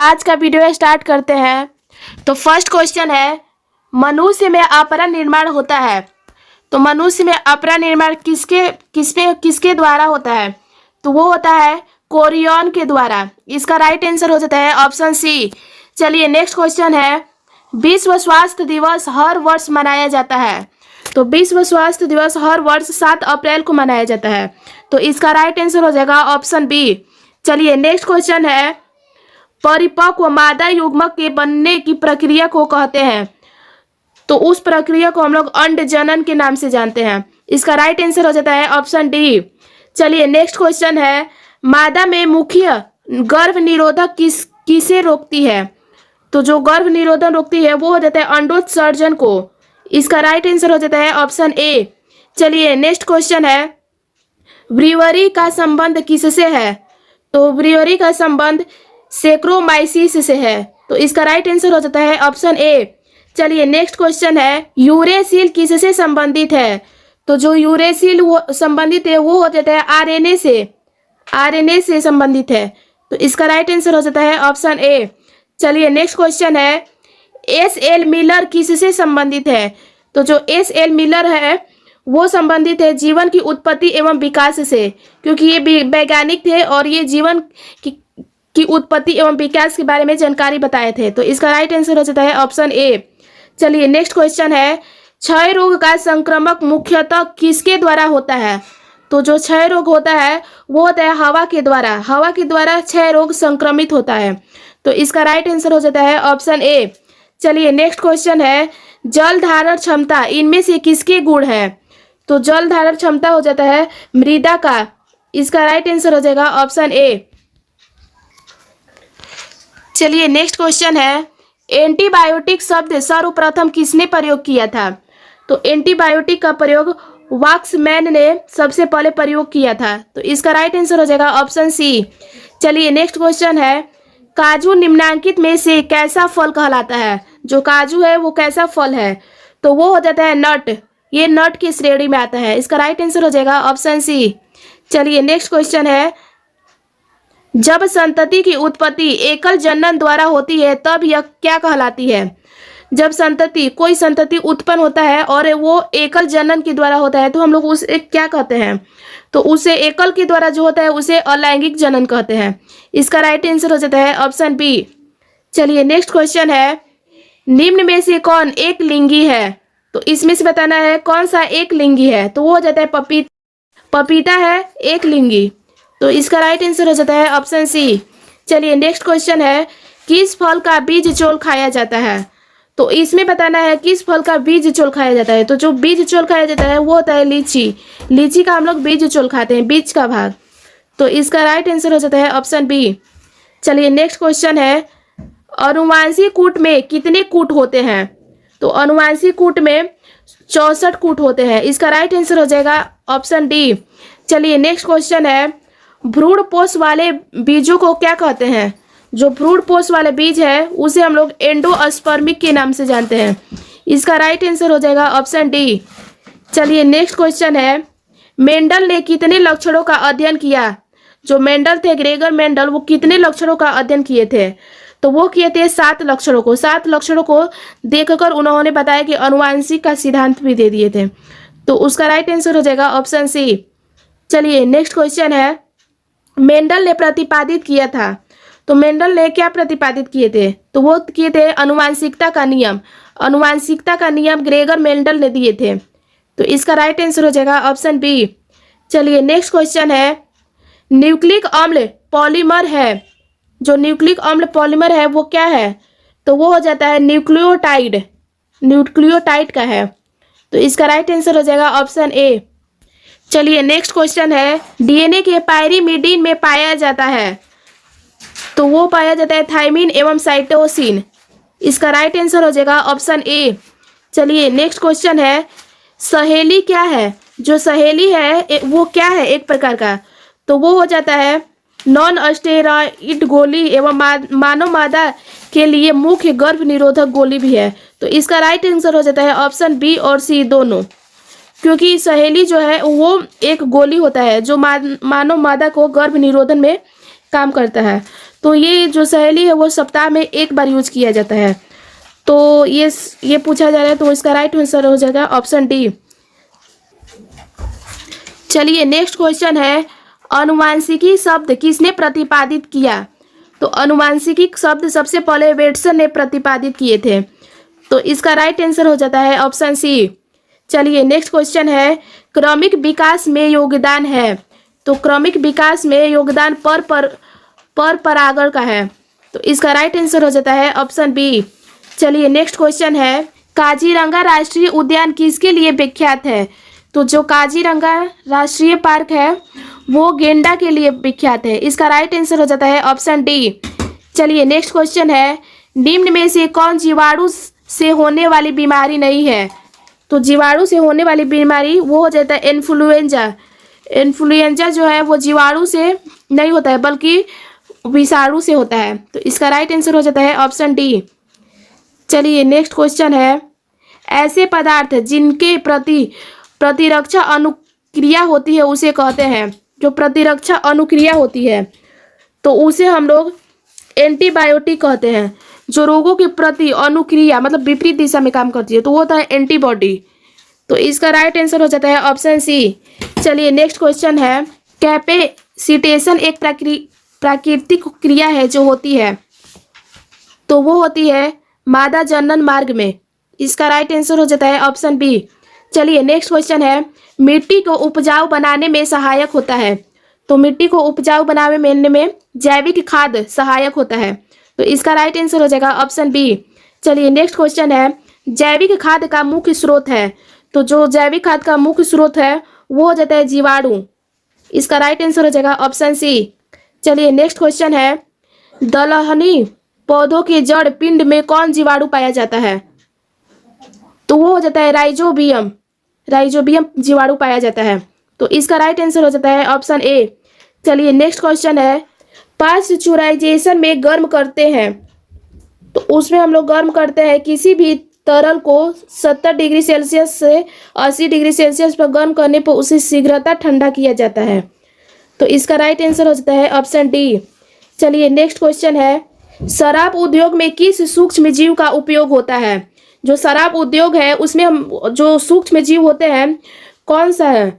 आज का video start करते हैं। तो फर्स्ट क्वेश्चन है, मनुष्य में अपरा निर्माण होता है। तो मनुष्य में अपरा निर्माण किसके द्वारा होता है? तो वो होता है कोरियन के द्वारा। इसका राइट आंसर हो जाता है ऑप्शन सी। चलिए नेक्स्ट क्वेश्चन है, विश्व स्वास्थ्य दिवस हर वर्ष मनाया जाता है। तो विश्व स्वास्थ्य दिवस हर वर्ष 7 अप्रैल को मनाया जाता है। तो इसका राइट आंसर हो जाएगा ऑप्शन बी। चलिए नेक्स्ट क्वेश्चन है, परिपक्व मादा युग्मक के बनने की प्रक्रिया को कहते हैं। तो उस प्रक्रिया को हम लोग अंड जनन के नाम से जानते हैं। इसका राइट आंसर हो जाता है ऑप्शन डी। चलिए नेक्स्ट क्वेश्चन है, मादा में मुख्य गर्भ निरोधक किसे रोकती है? तो जो गर्भ निरोधन रोकती है वो हो जाता है अंडोत्सर्जन को। इसका राइट आंसर हो जाता है ऑप्शन ए। चलिए नेक्स्ट क्वेश्चन है, ब्रीवरी का संबंध किससे है? तो ब्रीवरी का संबंध सेक्रोमाइसिस से है। तो इसका राइट आंसर हो जाता है ऑप्शन ए। चलिए नेक्स्ट क्वेश्चन है, यूरेसिल किससे संबंधित है? तो जो यूरेसिल संबंधित है वो हो जाता है आरएनए से संबंधित है। तो इसका राइट आंसर हो जाता है ऑप्शन ए। चलिए नेक्स्ट क्वेश्चन है, एस.एल. मिलर किससे संबंधित है? तो जो एस.एल. मिलर है वो संबंधित है जीवन की उत्पत्ति एवं विकास से, क्योंकि ये वैज्ञानिक थे और ये जीवन की उत्पत्ति एवं विकास के बारे में जानकारी बताए थे। तो इसका राइट आंसर हो जाता है ऑप्शन ए। चलिए नेक्स्ट क्वेश्चन है, क्षय रोग का संक्रमक मुख्यतः किसके द्वारा होता है? तो जो क्षय रोग होता है वो होता है हवा के द्वारा क्षय रोग संक्रमित होता है। तो इसका राइट आंसर हो जाता है ऑप्शन ए। चलिए नेक्स्ट क्वेश्चन है, जल धारण क्षमता इनमें से किसके गुण है? तो जल धारण क्षमता हो जाता है मृदा का। इसका राइट आंसर हो जाएगा ऑप्शन ए। चलिए नेक्स्ट क्वेश्चन है, एंटीबायोटिक शब्द सर्वप्रथम किसने प्रयोग किया था? तो एंटीबायोटिक का प्रयोग वॉक्समैन ने सबसे पहले प्रयोग किया था। तो इसका राइट आंसर हो जाएगा ऑप्शन सी। चलिए नेक्स्ट क्वेश्चन है, काजू निम्नांकित में से कैसा फल कहलाता है? जो काजू है वो कैसा फल है? तो वो हो जाता है नट। ये नट की श्रेणी में आता है। इसका राइट आंसर हो जाएगा ऑप्शन सी। चलिए नेक्स्ट क्वेश्चन है, जब संतति की उत्पत्ति एकल जनन द्वारा होती है तब यह क्या कहलाती है? जब कोई संतति उत्पन्न होता है और वो एकल जनन के द्वारा होता है तो हम लोग उसे क्या कहते हैं? तो उसे एकल के द्वारा जो होता है उसे अलैंगिक जनन कहते हैं। इसका राइट आंसर हो जाता है ऑप्शन बी। चलिए नेक्स्ट क्वेश्चन है, निम्न में से कौन एक लिंगी है? तो इसमें से बताना है कौन सा एक लिंगी है। तो वो हो जाता है पपीता है एक लिंगी। तो इसका राइट आंसर हो जाता है ऑप्शन सी। चलिए नेक्स्ट क्वेश्चन है, किस फल का बीज चोल खाया जाता है? तो इसमें बताना है किस फल का बीज चोल खाया जाता है। तो जो बीज चोल खाया जाता है वो होता है लीची का हम लोग बीज चोल खाते हैं, बीज का भाग। तो इसका राइट आंसर हो जाता है ऑप्शन बी। चलिए नेक्स्ट क्वेश्चन है, अनुवांशिक कूट में कितने कूट होते हैं? तो अनुवांशिक कूट में 64 कूट होते हैं। इसका राइट आंसर हो जाएगा ऑप्शन डी। चलिए नेक्स्ट क्वेश्चन है, भ्रूण पोष वाले बीजों को क्या कहते हैं? जो भ्रूण पोष वाले बीज है उसे हम लोग एंडोस्पर्मिक के नाम से जानते हैं। इसका राइट आंसर हो जाएगा ऑप्शन डी। चलिए नेक्स्ट क्वेश्चन है, मेंडल ने कितने लक्षणों का अध्ययन किया? जो मेंडल थे, ग्रेगर मेंडल, वो कितने लक्षणों का अध्ययन किए थे? तो वो किए थे 7 लक्षणों को। 7 लक्षणों को देखकर उन्होंने बताया कि अनुवांशिक का सिद्धांत भी दे दिए थे। तो उसका राइट आंसर हो जाएगा ऑप्शन सी। चलिए नेक्स्ट क्वेश्चन है, मेंडल ने प्रतिपादित किया था। तो मेंडल ने क्या प्रतिपादित किए थे? तो वो किए थे अनुवांशिकता का नियम ग्रेगर मेंडल ने दिए थे। तो इसका राइट आंसर हो जाएगा ऑप्शन बी। चलिए नेक्स्ट क्वेश्चन है, न्यूक्लिक अम्ल पॉलीमर है। जो न्यूक्लिक अम्ल पॉलीमर है वो क्या है? तो वो हो जाता है न्यूक्लियोटाइड का है। तो इसका राइट आंसर हो जाएगा ऑप्शन ए। चलिए नेक्स्ट क्वेश्चन है, डीएनए के पायरीमिडीन में पाया जाता है। तो वो पाया जाता है थायमिन एवं साइटोसिन। इसका राइट आंसर हो जाएगा ऑप्शन ए। चलिए नेक्स्ट क्वेश्चन है, सहेली क्या है? जो सहेली है वो क्या है एक प्रकार का? तो वो हो जाता है नॉन स्टेरॉइड गोली एवं मानव मादा के लिए मुख्य गर्भ निरोधक गोली भी है। तो इसका राइट आंसर हो जाता है ऑप्शन बी और सी दोनों, क्योंकि सहेली जो है वो एक गोली होता है जो मानव मादा को गर्भ निरोधन में काम करता है। तो ये जो सहेली है वो सप्ताह में एक बार यूज किया जाता है। तो ये पूछा जा रहा है, तो इसका राइट आंसर हो जाएगा ऑप्शन डी। चलिए नेक्स्ट क्वेश्चन है, अनुवांशिकी शब्द किसने प्रतिपादित किया? तो अनुवांशिकी शब्द सबसे पहले वेटसन ने प्रतिपादित किए थे। तो इसका राइट आंसर हो जाता है ऑप्शन सी। चलिए नेक्स्ट क्वेश्चन है, क्रमिक विकास में योगदान है। तो क्रमिक विकास में योगदान पर परागण का है। तो इसका राइट आंसर हो जाता है ऑप्शन बी। चलिए नेक्स्ट क्वेश्चन है, काजीरंगा राष्ट्रीय उद्यान किसके लिए विख्यात है? तो जो काजीरंगा राष्ट्रीय पार्क है वो गेंडा के लिए विख्यात है। इसका राइट आंसर हो जाता है ऑप्शन डी। चलिए नेक्स्ट क्वेश्चन है, निम्न में से कौन जीवाणु से होने वाली बीमारी नहीं है? तो जीवाणु से होने वाली बीमारी वो हो जाता है इन्फ्लुएंजा। इन्फ्लुएंजा जो है वो जीवाणु से नहीं होता है बल्कि विषाणु से होता है। तो इसका राइट आंसर हो जाता है ऑप्शन डी। चलिए नेक्स्ट क्वेश्चन है, ऐसे पदार्थ जिनके प्रति प्रतिरक्षा अनुक्रिया होती है उसे कहते हैं। जो प्रतिरक्षा अनुक्रिया होती है तो उसे हम लोग एंटीबायोटिक कहते हैं। जो रोगों के प्रति अनुक्रिया मतलब विपरीत दिशा में काम करती है तो वो होता है एंटीबॉडी। तो इसका राइट आंसर हो जाता है ऑप्शन सी। चलिए नेक्स्ट क्वेश्चन है, कैपेसिटेशन एक प्राकृतिक क्रिया है जो होती है, तो वो होती है मादा जनन मार्ग में। इसका राइट आंसर हो जाता है ऑप्शन बी। चलिए नेक्स्ट क्वेश्चन है, मिट्टी को उपजाऊ बनाने में सहायक होता है। तो मिट्टी को उपजाऊ बनाने में जैविक खाद सहायक होता है। तो इसका राइट आंसर हो जाएगा ऑप्शन बी। चलिए नेक्स्ट क्वेश्चन है, जैविक खाद का मुख्य स्रोत है। तो जो जैविक खाद का मुख्य स्रोत है वो हो जाता है जीवाणु। इसका राइट आंसर हो जाएगा ऑप्शन सी। चलिए नेक्स्ट क्वेश्चन है, दलहनी पौधों के जड़ पिंड में कौन जीवाणु पाया जाता है? तो वो हो जाता है राइजोबियम। राइजोबियम जीवाणु पाया जाता है। तो इसका राइट आंसर हो जाता है ऑप्शन ए। चलिए नेक्स्ट क्वेश्चन है, पाश्चुराइजेशन में गर्म करते हैं। तो उसमें हम लोग गर्म करते हैं किसी भी तरल को 70 डिग्री सेल्सियस से 80 डिग्री सेल्सियस पर गर्म करने पर उसे शीघ्रता ठंडा किया जाता है। तो इसका राइट आंसर हो जाता है ऑप्शन डी। चलिए नेक्स्ट क्वेश्चन है, शराब उद्योग में किस सूक्ष्म जीव का उपयोग होता है? जो शराब उद्योग है उसमें हम जो सूक्ष्म जीव होते हैं कौन सा है?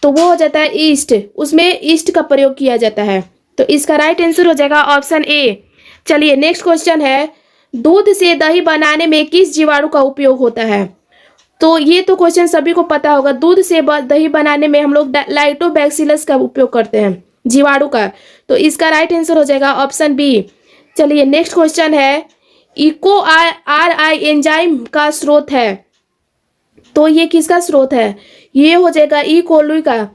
तो वो हो जाता है ईस्ट। उसमें ईस्ट का प्रयोग किया जाता है। तो इसका राइट आंसर हो जाएगा ऑप्शन ए। चलिए नेक्स्ट क्वेश्चन है, दूध से दही बनाने में किस जीवाणु का उपयोग होता है? तो ये तो क्वेश्चन सभी को पता होगा, दूध से दही बनाने में हम लोग लाइटोबैक्सिलस का उपयोग करते हैं जीवाणु का। तो इसका राइट आंसर हो जाएगा ऑप्शन बी। चलिए नेक्स्ट क्वेश्चन है, इको आर आई एंजाइम का स्रोत है। तो ये किसका स्रोत है? ये हो जाएगा ई कोली का।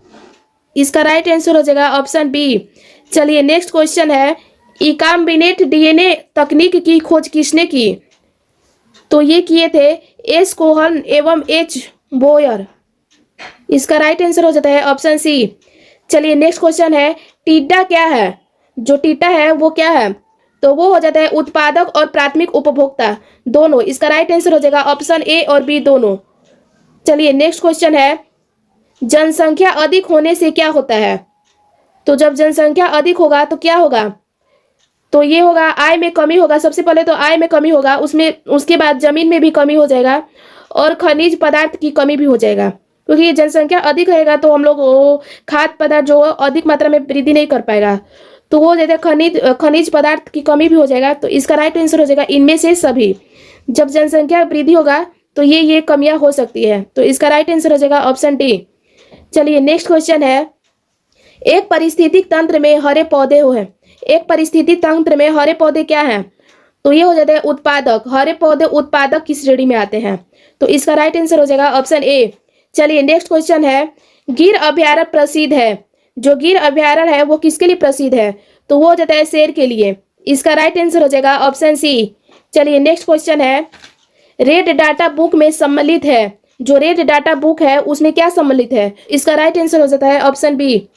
इसका राइट आंसर हो जाएगा ऑप्शन बी। चलिए नेक्स्ट क्वेश्चन है, इकाम्बिनेट डीएनए तकनीक की खोज किसने की? तो ये किए थे एस कोहन एवं एच बोयर। इसका राइट आंसर हो जाता है ऑप्शन सी। चलिए नेक्स्ट क्वेश्चन है, टीडा क्या है? जो टीडा है वो क्या है? तो वो हो जाता है उत्पादक और प्राथमिक उपभोक्ता दोनों। इसका राइट आंसर हो जाएगा ऑप्शन ए और बी दोनों। चलिए नेक्स्ट क्वेश्चन है, जनसंख्या अधिक होने से क्या होता है? तो जब जनसंख्या अधिक होगा तो क्या होगा? तो ये होगा आय में कमी होगा। सबसे पहले तो आय में कमी होगा, उसके बाद जमीन में भी कमी हो जाएगा और खनिज पदार्थ की कमी भी हो जाएगा। क्योंकि जनसंख्या अधिक रहेगा तो हम लोग खाद्य पदार्थ जो अधिक मात्रा में वृद्धि नहीं कर पाएगा, तो वो जैसे खनिज पदार्थ की कमी भी हो जाएगा। तो इसका राइट आंसर हो जाएगा इनमें से सभी। जब जनसंख्या वृद्धि होगा तो ये कमियां हो सकती है। तो इसका राइट आंसर हो जाएगा ऑप्शन डी। चलिए नेक्स्ट क्वेश्चन है, एक पारिस्थितिक तंत्र में हरे पौधे हो है। एक पारिस्थितिक तंत्र में हरे पौधे क्या हैं? तो ये हो जाते हैं उत्पादक। हरे पौधे उत्पादक की श्रेणी में आते हैं। तो इसका राइट आंसर हो जाएगा ऑप्शन ए। चलिए नेक्स्ट क्वेश्चन है, गिर अभयारण्य प्रसिद्ध है। जो गिर अभयारण्य है वो किसके लिए प्रसिद्ध है? तो वो हो जाता है शेर के लिए। इसका राइट आंसर हो जाएगा ऑप्शन सी। चलिए नेक्स्ट क्वेश्चन है, रेड डाटा बुक में सम्मिलित है। जो रेड डाटा बुक है उसमें क्या सम्मिलित है? इसका राइट आंसर हो जाता है ऑप्शन बी,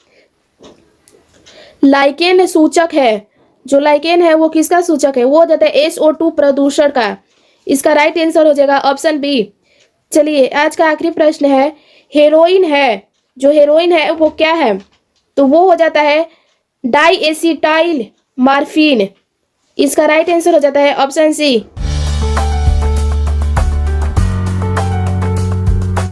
लाइकेन सूचक है। जो लाइकेन है वो किसका सूचक है? वो हो जाता है SO2 प्रदूषण का। इसका राइट आंसर हो जाएगा ऑप्शन बी। चलिए आज का आखिरी प्रश्न है, हेरोइन है। जो हेरोइन है वो क्या है? तो वो हो जाता है डाई एसिटाइल मार्फिन। इसका राइट आंसर हो जाता है ऑप्शन सी